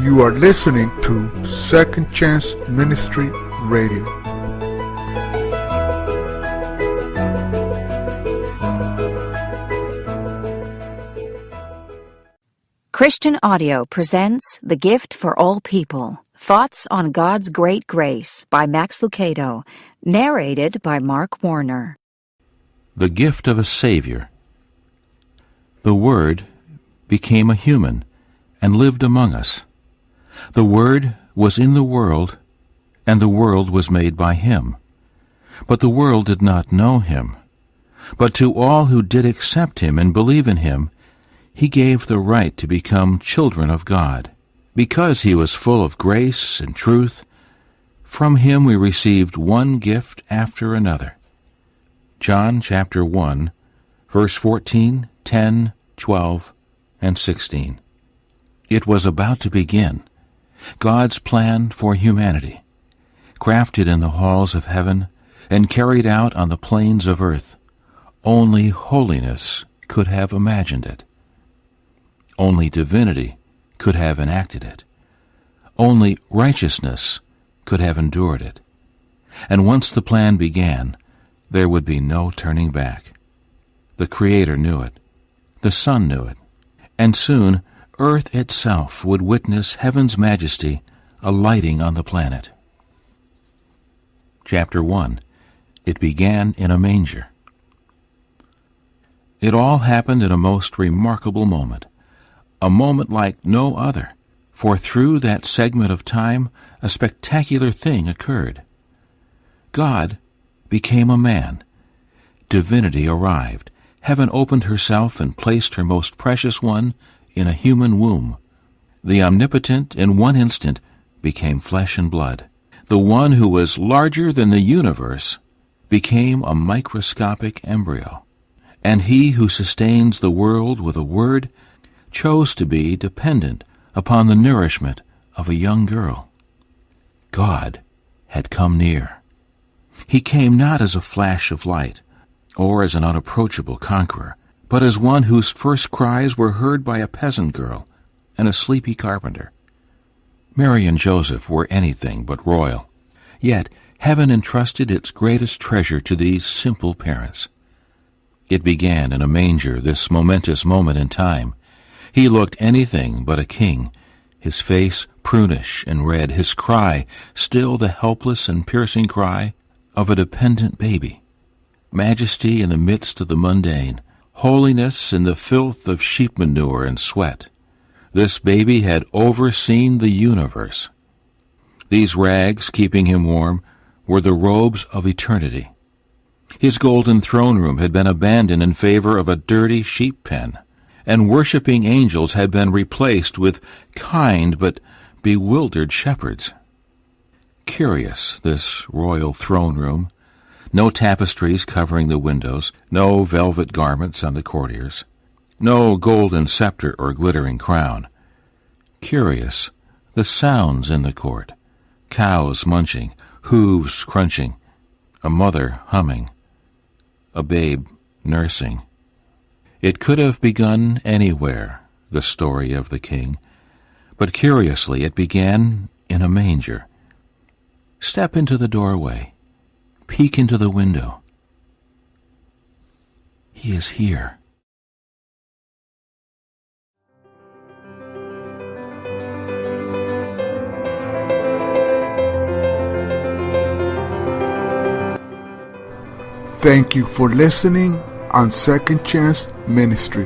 You are listening to Second Chance Ministry Radio. Christian Audio presents The Gift for All People, Thoughts on God's Great Grace by Max Lucado, narrated by Mark Warner. The Gift of a Savior. The Word became a human and lived among us. The Word was in the world, and the world was made by Him. But the world did not know Him. But to all who did accept Him and believe in Him, He gave the right to become children of God. Because He was full of grace and truth, from Him we received one gift after another. John chapter 1, verse 14, 10, 12, and 16. It was about to begin. God's plan for humanity, crafted in the halls of heaven and carried out on the plains of earth. Only holiness could have imagined it. Only divinity could have enacted it. Only righteousness could have endured it. And once the plan began, there would be no turning back. The Creator knew it. The Son knew it. And soon, earth itself would witness heaven's majesty alighting on the planet. Chapter 1. It began in a manger. It all happened in a most remarkable moment. A moment like no other, for through that segment of time a spectacular thing occurred. God became a man. Divinity arrived. Heaven opened herself and placed her most precious one in a human womb. The Omnipotent, in one instant, became flesh and blood. The one who was larger than the universe became a microscopic embryo. And He who sustains the world with a word chose to be dependent upon the nourishment of a young girl. God had come near. He came not as a flash of light, or as an unapproachable conqueror, but as one whose first cries were heard by a peasant girl and a sleepy carpenter. Mary and Joseph were anything but royal, yet heaven entrusted its greatest treasure to these simple parents. It began in a manger, this momentous moment in time. He looked anything but a king, his face prunish and red, his cry still the helpless and piercing cry of a dependent baby. Majesty in the midst of the mundane, holiness in the filth of sheep manure and sweat. This baby had overseen the universe. These rags, keeping him warm, were the robes of eternity. His golden throne room had been abandoned in favor of a dirty sheep pen, and worshipping angels had been replaced with kind but bewildered shepherds. Curious, this royal throne room. No tapestries covering the windows, no velvet garments on the courtiers, no golden scepter or glittering crown. Curious, the sounds in the court, cows munching, hooves crunching, a mother humming, a babe nursing. It could have begun anywhere, the story of the king, but curiously it began in a manger. Step into the doorway. Peek into the window. He is here. Thank you for listening on Second Chance Ministry.